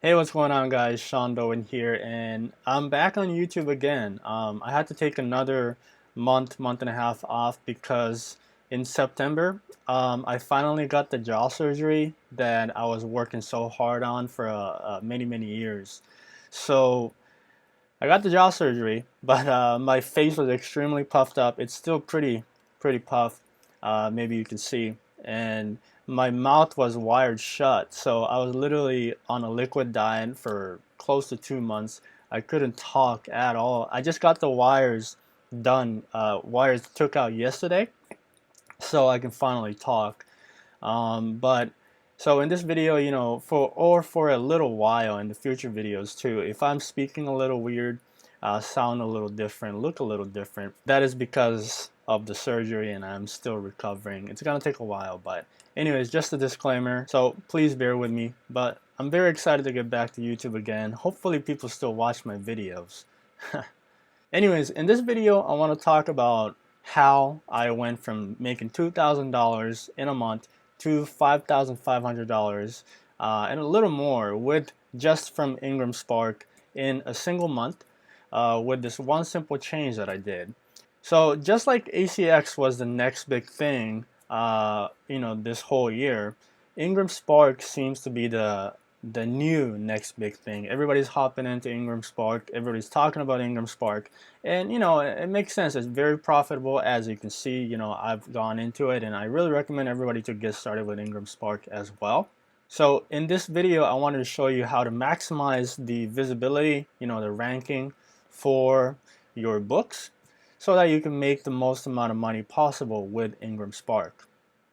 Hey, what's going on, guys? Sean Bowen here, and I'm back on YouTube again. I had to take another month and a half off because in September, I finally got the jaw surgery that I was working so hard on for many years. So I got the jaw surgery, but my face was extremely puffed up. It's still pretty puffed. Maybe you can see, and my mouth was wired shut. So I was literally on a liquid diet for close to 2 months. I couldn't talk at all. I just got the wires done. Wires took out yesterday, so I can finally talk. But so in this video, for a little while in the future videos too, if I'm speaking a little weird, sound a little different, look a little different, that is because of the surgery and I'm still recovering. It's gonna take a while, but anyways, just a disclaimer. So please bear with me. But I'm very excited to get back to YouTube again. Hopefully people still watch my videos. Anyways, in this video, I want to talk about how I went from making $2,000 in a month to $5,500 and a little more with just from IngramSpark in a single month with this one simple change that I did. So just like ACX was the next big thing, this whole year, IngramSpark seems to be the new next big thing. Everybody's hopping into IngramSpark. Everybody's talking about IngramSpark, and it makes sense. It's very profitable, as you can see. I've gone into it, and I really recommend everybody to get started with IngramSpark as well. So in this video, I wanted to show you how to maximize the visibility, the ranking for your books, so that you can make the most amount of money possible with IngramSpark.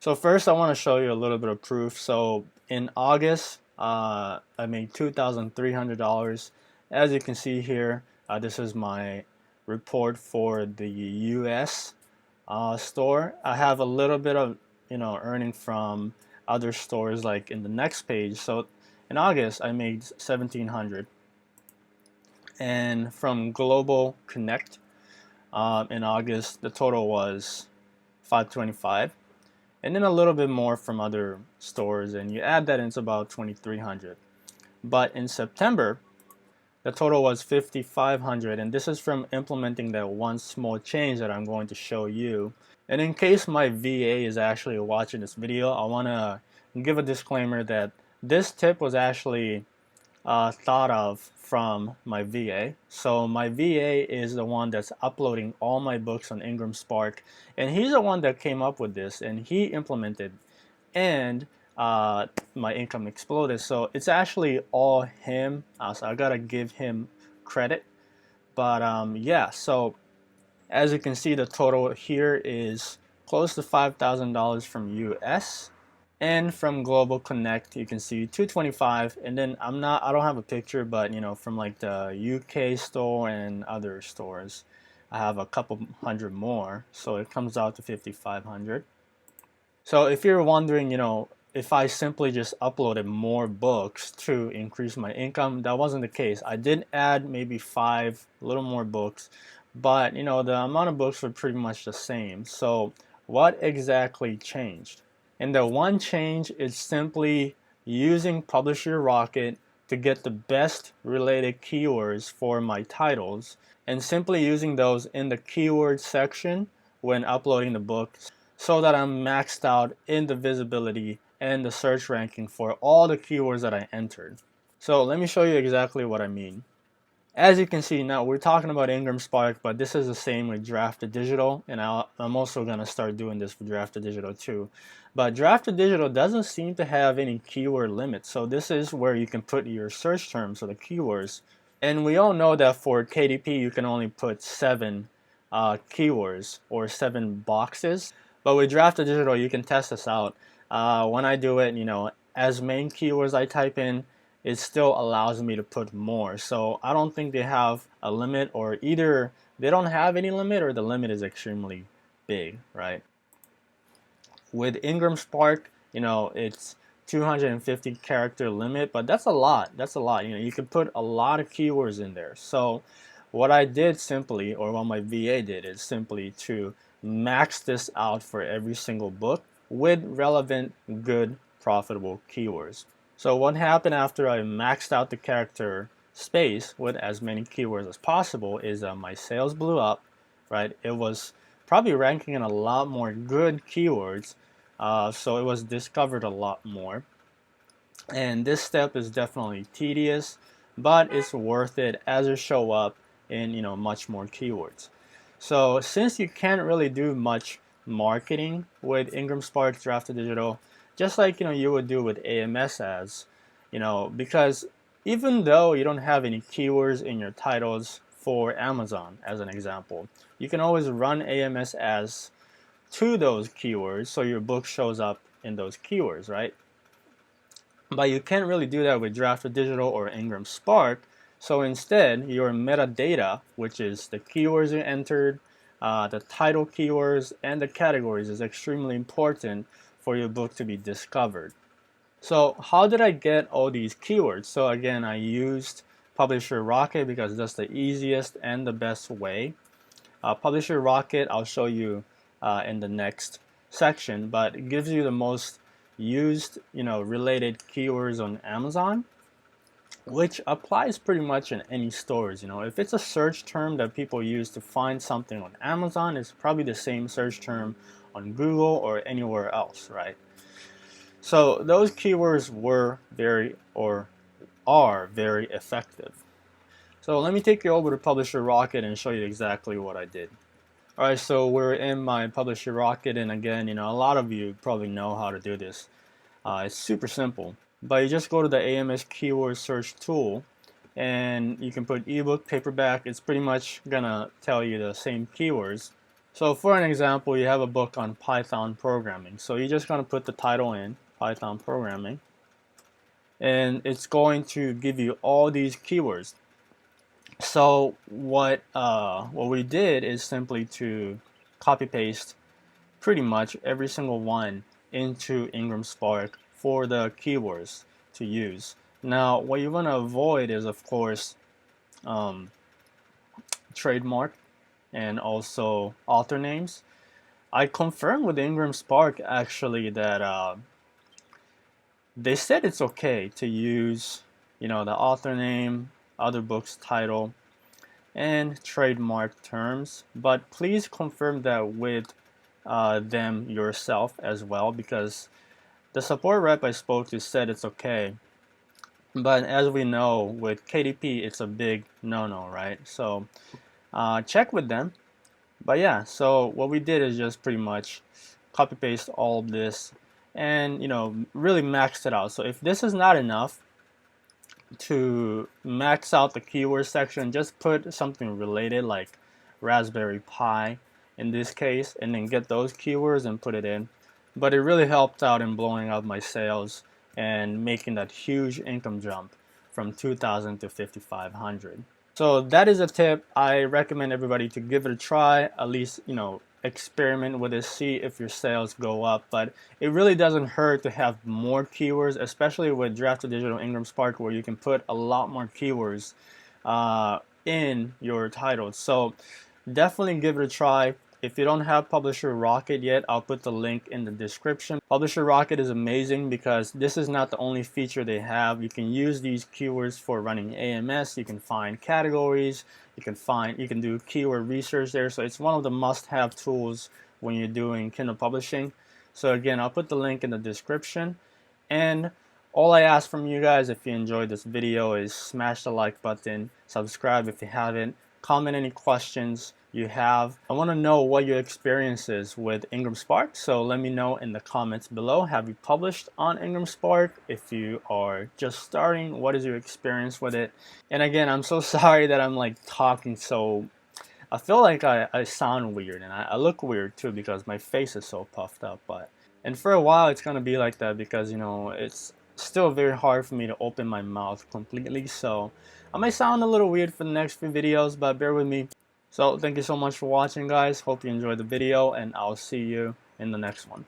So first, I want to show you a little bit of proof. So in August, I made $2,300. As you can see here, this is my report for the US store. I have a little bit of earning from other stores like in the next page. So in August, I made $1,700, and from Global Connect in August, the total was $525. And then a little bit more from other stores, and you add that, it's about $2,300. But in September, the total was $5,500, and this is from implementing that one small change that I'm going to show you. And in case my VA is actually watching this video, I want to give a disclaimer that this tip was actually thought of from my VA. So my VA is the one that's uploading all my books on IngramSpark, and he's the one that came up with this, and he implemented, and my income exploded. So it's actually all him. So I gotta give him credit. But yeah, so as you can see, the total here is close to $5,000 from US. And from Global Connect, you can see 225. And then I don't have a picture, but from like the UK store and other stores, I have a couple hundred more. So it comes out to 5,500. So if you're wondering, if I simply just uploaded more books to increase my income, that wasn't the case. I did add maybe a little more books, but the amount of books were pretty much the same. So what exactly changed? And the one change is simply using Publisher Rocket to get the best related keywords for my titles, and simply using those in the keyword section when uploading the book, so that I'm maxed out in the visibility and the search ranking for all the keywords that I entered. So let me show you exactly what I mean. As you can see, now we're talking about IngramSpark, but this is the same with Drafted Digital, and I'm also going to start doing this for Drafted Digital too. But Drafted Digital doesn't seem to have any keyword limits, so this is where you can put your search terms, or the keywords. And we all know that for KDP, you can only put 7 keywords, or 7 boxes. But with Drafted Digital, you can test this out. When I do it, as main keywords I type in, it still allows me to put more. So I don't think they have a limit, or either they don't have any limit or the limit is extremely big, right? With IngramSpark, it's 250 character limit, but that's a lot. That's a lot. You can put a lot of keywords in there. So what I did simply, or what my VA did, is simply to max this out for every single book with relevant, good, profitable keywords. So what happened after I maxed out the character space with as many keywords as possible is my sales blew up, right? It was probably ranking in a lot more good keywords, so it was discovered a lot more. And this step is definitely tedious, but it's worth it as it show up in much more keywords. So since you can't really do much marketing with IngramSpark Drafted Digital, just like you would do with AMS ads, because even though you don't have any keywords in your titles for Amazon as an example, you can always run AMS ads to those keywords so your book shows up in those keywords, right? But you can't really do that with Drafted Digital or IngramSpark. So instead, your metadata, which is the keywords you entered, the title keywords, and the categories, is extremely important for your book to be discovered. So how did I get all these keywords? So again, I used Publisher Rocket because that's the easiest and the best way. Publisher Rocket, I'll show you in the next section, but it gives you the most used related keywords on Amazon, which applies pretty much in any stores. If it's a search term that people use to find something on Amazon, it's probably the same search term on Google or anywhere else, right? So those keywords are very effective. So let me take you over to Publisher Rocket and show you exactly what I did. Alright, so we're in my Publisher Rocket, and again, a lot of you probably know how to do this. It's super simple, but you just go to the AMS keyword search tool and you can put ebook, paperback. It's pretty much gonna tell you the same keywords. So for an example, you have a book on Python programming, so you're just gonna put the title in, Python programming, and it's going to give you all these keywords. So what we did is simply to copy paste pretty much every single one into IngramSpark for the keywords to use. Now what you want to avoid is, of course, trademark and also author names. I confirmed with IngramSpark actually that they said it's okay to use the author name, other book's title, and trademark terms, but please confirm that with them yourself as well, because the support rep I spoke to said it's okay, but as we know with KDP it's a big no-no, right? So check with them. But yeah, so what we did is just pretty much copy paste all of this and really maxed it out. So if this is not enough to max out the keyword section, just put something related like Raspberry Pi in this case, and then get those keywords and put it in. But it really helped out in blowing up my sales and making that huge income jump from 2,000 to 5,500. So that is a tip. I recommend everybody to give it a try, at least experiment with it, see if your sales go up. But it really doesn't hurt to have more keywords, especially with Drafted Digital IngramSpark, where you can put a lot more keywords in your titles. So definitely give it a try. If you don't have Publisher Rocket yet, I'll put the link in the description. Publisher Rocket is amazing because this is not the only feature they have. You can use these keywords for running AMS. You can find categories. You can do keyword research there. So it's one of the must-have tools when you're doing Kindle publishing. So again, I'll put the link in the description. And all I ask from you guys, if you enjoyed this video, is smash the like button, subscribe if you haven't, comment any questions you have. I want to know what your experience is with IngramSpark, so let me know in the comments below. Have you published on IngramSpark? If you are just starting, what is your experience with it? And again, I'm so sorry that I'm like talking so, I feel like I sound weird, and I look weird too because my face is so puffed up. And for a while it's gonna be like that because it's still very hard for me to open my mouth completely, so I might sound a little weird for the next few videos, but bear with me. So thank you so much for watching, guys. Hope you enjoyed the video, and I'll see you in the next one.